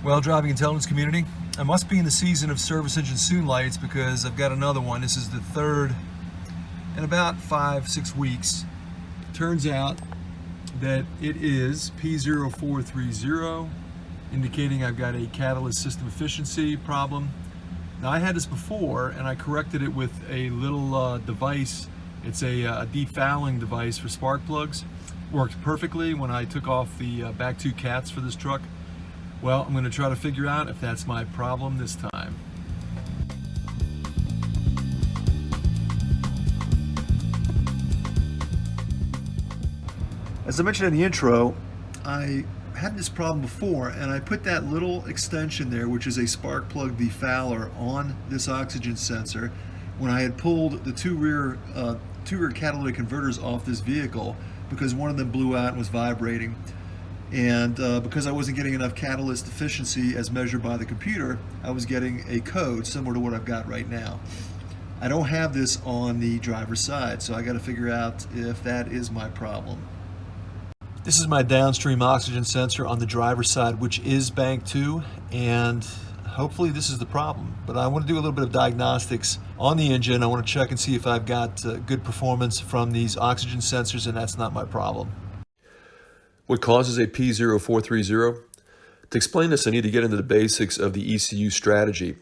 Well, driving intelligence community, I must be in the season of service engine soon lights because I've got another one. This is the third in about 5-6 weeks. Turns out that it is P0430, indicating I've got a catalyst system efficiency problem. Now, I had this before and I corrected it with a little device. It's a defouling device for spark plugs. Worked perfectly when I took off the back two cats for this truck. Well, I'm going to try to figure out if that's my problem this time. As I mentioned in the intro, I had this problem before, and I put that little extension there, which is a spark plug defouler, on this oxygen sensor when I had pulled the two rear catalytic converters off this vehicle because one of them blew out and was vibrating. And because I wasn't getting enough catalyst efficiency as measured by the computer, I was getting a code similar to what I've got right now. I don't have this on the driver's side, so I got to figure out if that is my problem. This is my downstream oxygen sensor on the driver's side, which is bank 2, and hopefully this is the problem. But I want to do a little bit of diagnostics on the engine. I want to check and see if I've got good performance from these oxygen sensors, and that's not my problem. What causes a P0430? To explain this, I need to get into the basics of the ECU strategy.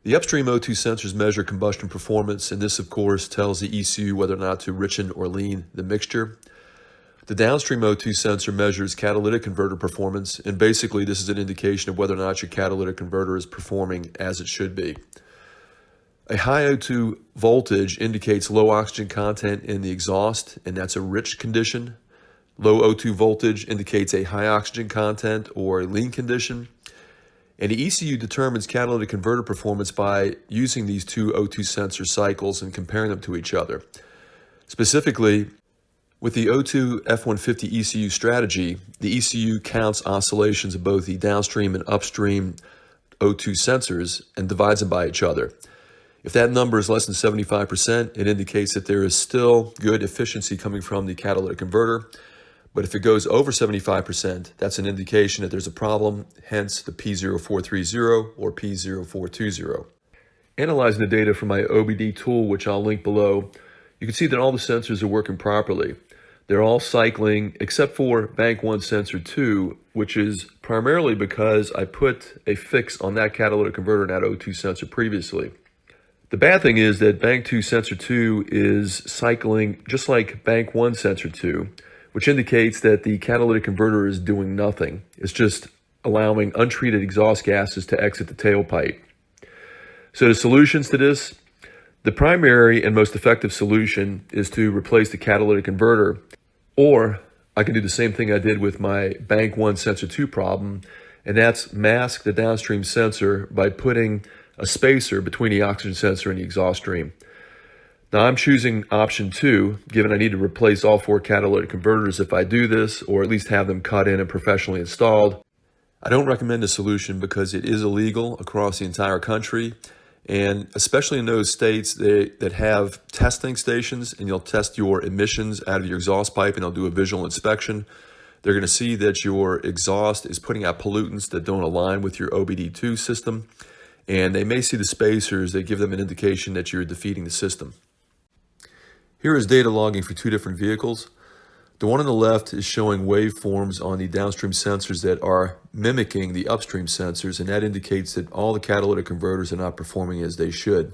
The upstream O2 sensors measure combustion performance, and this, of course, tells the ECU whether or not to richen or lean the mixture. The downstream O2 sensor measures catalytic converter performance, and basically this is an indication of whether or not your catalytic converter is performing as it should be. A high O2 voltage indicates low oxygen content in the exhaust, and that's a rich condition. Low O2 voltage indicates a high oxygen content or a lean condition. And the ECU determines catalytic converter performance by using these two O2 sensor cycles and comparing them to each other. Specifically, with the O2 F150 ECU strategy, the ECU counts oscillations of both the downstream and upstream O2 sensors and divides them by each other. If that number is less than 75%, it indicates that there is still good efficiency coming from the catalytic converter. But if it goes over 75%, that's an indication that there's a problem, hence the P0430 or P0420. Analyzing the data from my OBD tool, which I'll link below, you can see that all the sensors are working properly. They're all cycling except for bank 1 sensor 2, which is primarily because I put a fix on that catalytic converter in that O2 sensor previously. The bad thing is that bank 2 sensor 2 is cycling just like bank 1 sensor 2, which indicates that the catalytic converter is doing nothing. It's just allowing untreated exhaust gases to exit the tailpipe. So the solutions to this, the primary and most effective solution is to replace the catalytic converter, or I can do the same thing I did with my bank 1 sensor 2 problem, and that's mask the downstream sensor by putting a spacer between the oxygen sensor and the exhaust stream. Now I'm choosing option 2, given I need to replace all 4 catalytic converters if I do this, or at least have them cut in and professionally installed. I don't recommend this solution because it is illegal across the entire country, and especially in those states that have testing stations, and you'll test your emissions out of your exhaust pipe and they'll do a visual inspection. They're going to see that your exhaust is putting out pollutants that don't align with your OBD2 system, and they may see the spacers that give them an indication that you're defeating the system. Here is data logging for 2 different vehicles. The one on the left is showing waveforms on the downstream sensors that are mimicking the upstream sensors, and that indicates that all the catalytic converters are not performing as they should.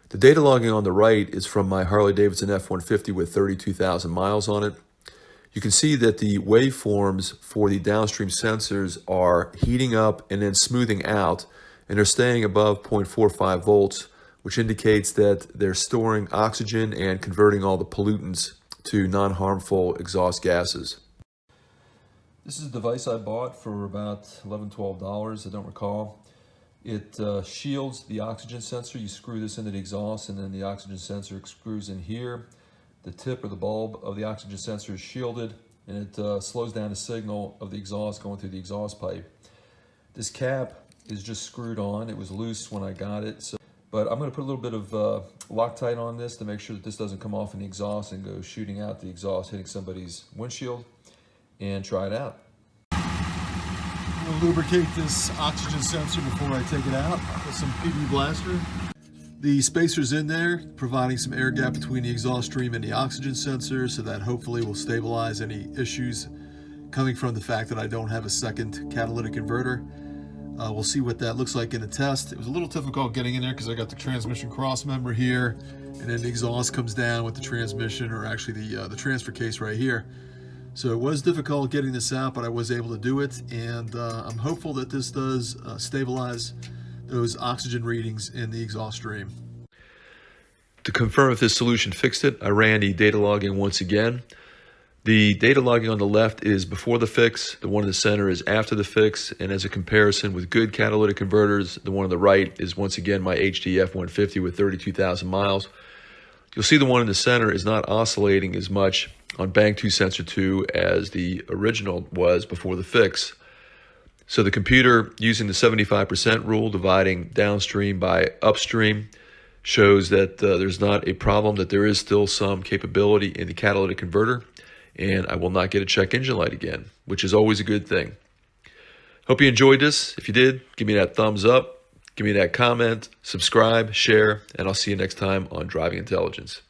The data logging on the right is from my Harley-Davidson F150 with 32,000 miles on it. You can see that the waveforms for the downstream sensors are heating up and then smoothing out, and they're staying above 0.45 volts, which indicates that they're storing oxygen and converting all the pollutants to non-harmful exhaust gases. This is a device I bought for about $11, $12, I don't recall. It shields the oxygen sensor. You screw this into the exhaust and then the oxygen sensor screws in here. The tip or the bulb of the oxygen sensor is shielded, and it slows down the signal of the exhaust going through the exhaust pipe. This cap is just screwed on. It was loose when I got it, but I'm going to put a little bit of Loctite on this to make sure that this doesn't come off in the exhaust and go shooting out the exhaust, hitting somebody's windshield, and try it out. I'm to lubricate this oxygen sensor before I take it out with some PB Blaster. The spacer's in there, providing some air gap between the exhaust stream and the oxygen sensor, so that hopefully will stabilize any issues coming from the fact that I don't have a second catalytic converter. We'll see what that looks like in a test. It was a little difficult getting in there because I got the transmission cross member here, and then the exhaust comes down with the transmission, or actually the transfer case right here. So it was difficult getting this out, but I was able to do it, and I'm hopeful that this does stabilize those oxygen readings in the exhaust stream. To confirm if this solution fixed it, I ran the data logging once again. The data logging on the left is before the fix, the one in the center is after the fix, and as a comparison with good catalytic converters, the one on the right is once again my HD F150 with 32,000 miles. You'll see the one in the center is not oscillating as much on Bank 2 Sensor 2 as the original was before the fix. So the computer, using the 75% rule, dividing downstream by upstream, shows that there's not a problem, that there is still some capability in the catalytic converter, and I will not get a check engine light again, which is always a good thing. Hope you enjoyed this. If you did, give me that thumbs up, give me that comment, subscribe, share, and I'll see you next time on Driving Intelligence.